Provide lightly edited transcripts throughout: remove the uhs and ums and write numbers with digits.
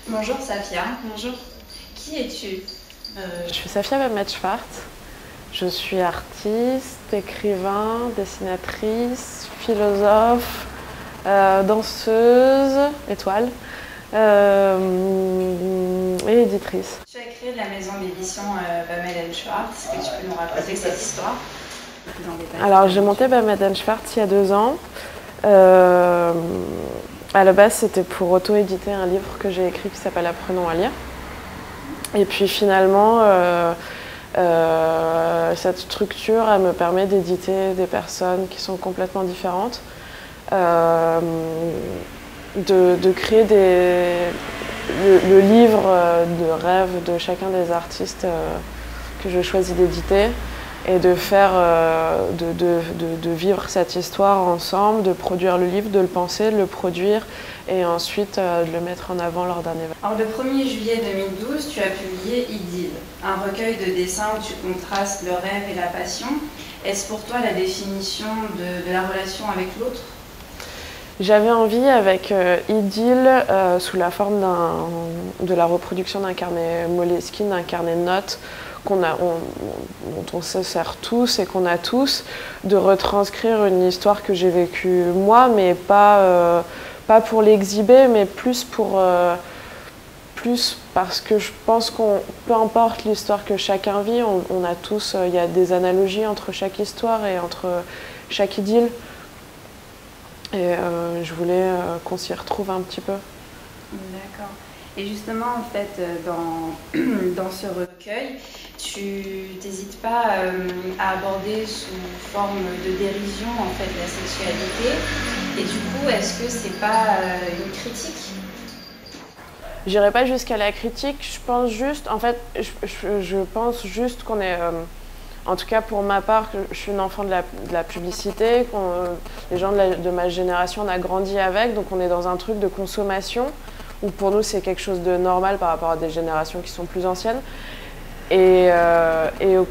Bonjour Safia, Bonjour. qui es-tu? Je suis Safia Bemmet-Schwartz. Je suis artiste, écrivain, dessinatrice, philosophe, danseuse, étoile et éditrice. Tu as créé la maison d'édition Bemmet+Schwartz. Est-ce que tu peux nous raconter cette histoire plus en détail? Alors j'ai monté Bemmet+Schwartz il y a 2 ans. À la base c'était pour auto-éditer un livre que j'ai écrit qui s'appelle Apprenons à lire. Et puis finalement, cette structure, elle me permet d'éditer des personnes qui sont complètement différentes, de créer le livre de rêve de chacun des artistes que je choisis d'éditer et de faire, de vivre cette histoire ensemble, de produire le livre, de le penser, de le produire et ensuite de le mettre en avant lors d'un événement. Alors, le 1er juillet 2012, tu as publié Idylle, un recueil de dessins où tu contrastes le rêve et la passion. Est-ce pour toi la définition de la relation avec l'autre? J'avais envie avec Idylle, sous la forme de la reproduction d'un carnet Moleskine, d'un carnet de notes, dont on se sert tous et qu'on a tous, de retranscrire une histoire que j'ai vécue moi, mais pas pour l'exhiber, mais plus parce que je pense peu importe l'histoire que chacun vit, on a tous, il y a des analogies entre chaque histoire et entre chaque idylle. Et je voulais qu'on s'y retrouve un petit peu. D'accord. Et justement, en fait, dans ce recueil, tu n'hésites pas à aborder sous forme de dérision en fait la sexualité. Et du coup, est-ce que c'est pas une critique? J'irai pas jusqu'à la critique. Je pense juste, en fait, je pense juste qu'on est, en tout cas pour ma part, je suis une enfant de la publicité. Les gens de ma génération, on a grandi avec, donc on est dans un truc de consommation où pour nous c'est quelque chose de normal par rapport à des générations qui sont plus anciennes. Et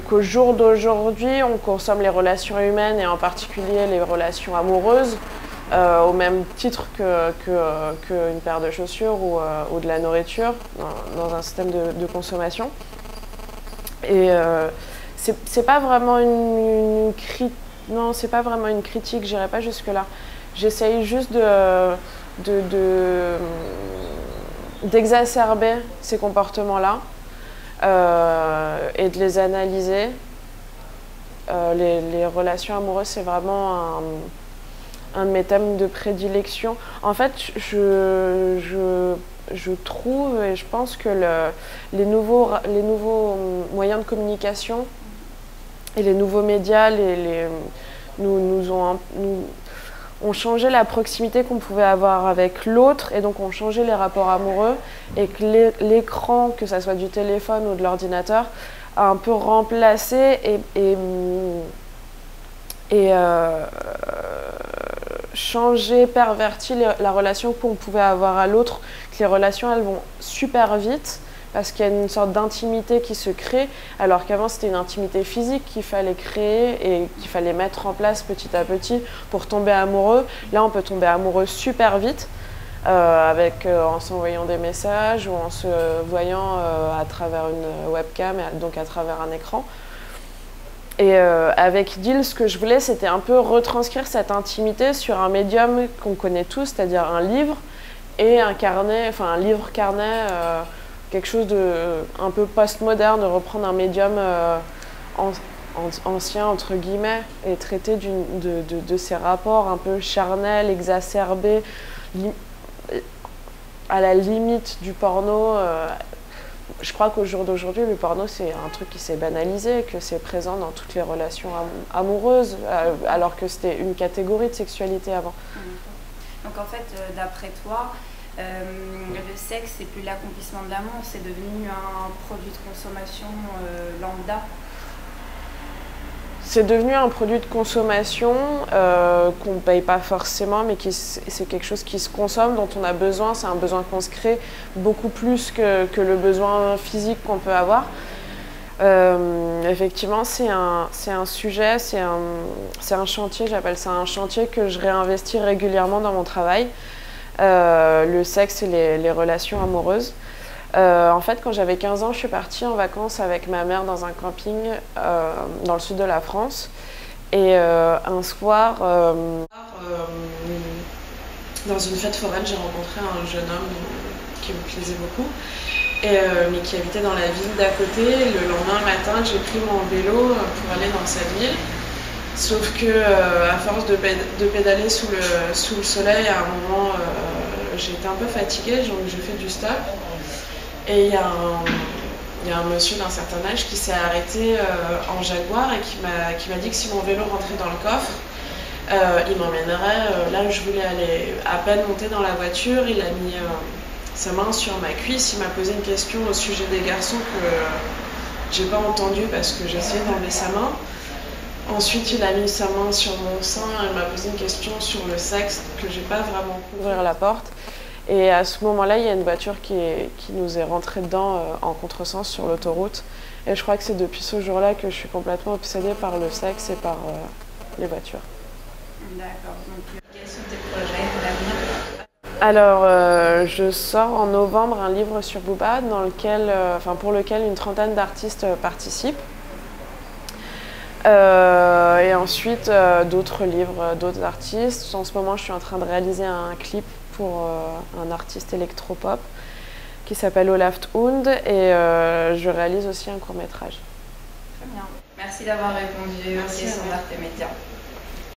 qu'au jour d'aujourd'hui, on consomme les relations humaines et en particulier les relations amoureuses au même titre qu'une paire de chaussures ou de la nourriture dans un système de consommation. Et c'est pas vraiment une critique. Non, c'est pas vraiment une critique, j'irai pas jusque-là. J'essaye juste d'exacerber ces comportements-là et de les analyser. Les relations amoureuses, c'est vraiment un de mes thèmes de prédilection. En fait, je trouve et je pense que les nouveaux moyens de communication et les nouveaux médias nous ont changé la proximité qu'on pouvait avoir avec l'autre et donc ont changé les rapports amoureux et que l'écran, que ça soit du téléphone ou de l'ordinateur, a un peu remplacé et changé, perverti la relation qu'on pouvait avoir à l'autre, que les relations elles vont super vite parce qu'il y a une sorte d'intimité qui se crée, alors qu'avant c'était une intimité physique qu'il fallait créer et qu'il fallait mettre en place petit à petit pour tomber amoureux. Là on peut tomber amoureux super vite en s'envoyant des messages ou en se voyant à travers une webcam, donc à travers un écran. Et avec Idylle, ce que je voulais, c'était un peu retranscrire cette intimité sur un médium qu'on connaît tous, c'est-à-dire un livre et un carnet, enfin un livre-carnet, quelque chose de un peu post-moderne, de reprendre un médium ancien, entre guillemets, et traiter de ces rapports un peu charnels, exacerbés, à la limite du porno. Je crois qu'au jour d'aujourd'hui, le porno, c'est un truc qui s'est banalisé, que c'est présent dans toutes les relations amoureuses, alors que c'était une catégorie de sexualité avant. Donc en fait, d'après toi, le sexe, c'est plus l'accomplissement de l'amour, c'est devenu un produit de consommation lambda. C'est devenu un produit de consommation qu'on ne paye pas forcément, mais c'est quelque chose qui se consomme, dont on a besoin. C'est un besoin qu'on se crée beaucoup plus que le besoin physique qu'on peut avoir. Effectivement, c'est un sujet, c'est un chantier, j'appelle ça un chantier que je réinvestis régulièrement dans mon travail. le sexe et les relations amoureuses. En fait, quand j'avais 15 ans, je suis partie en vacances avec ma mère dans un camping dans le sud de la France. Et un soir, dans une fête foraine, j'ai rencontré un jeune homme qui me plaisait beaucoup, mais qui habitait dans la ville d'à côté. Le lendemain matin, j'ai pris mon vélo pour aller dans cette ville. Sauf que, à force de pédaler sous le soleil, à un moment, j'étais un peu fatiguée, donc j'ai fait du stop. Et il y a un monsieur d'un certain âge qui s'est arrêté en Jaguar et qui m'a dit que si mon vélo rentrait dans le coffre, il m'emmènerait là où je voulais aller. À peine monté dans la voiture, il a mis sa main sur ma cuisse, il m'a posé une question au sujet des garçons que j'ai pas entendu parce que j'essayais d'enlever sa main. Ensuite, il a mis sa main sur mon sein et m'a posé une question sur le sexe que j'ai pas vraiment pu ouvrir la porte. Et à ce moment-là, il y a une voiture qui nous est rentrée dedans en contresens sur l'autoroute. Et je crois que c'est depuis ce jour-là que je suis complètement obsédée par le sexe et par les voitures. D'accord. Donc, quels sont tes projets pour l'avenir? Alors, je sors en novembre un livre sur Booba pour lequel une trentaine d'artistes participent. Et ensuite, d'autres livres, d'autres artistes. En ce moment, je suis en train de réaliser un clip pour un artiste électropop qui s'appelle Olaf Hund et je réalise aussi un court-métrage. Très bien. Merci d'avoir répondu aux questions d'Arte Média.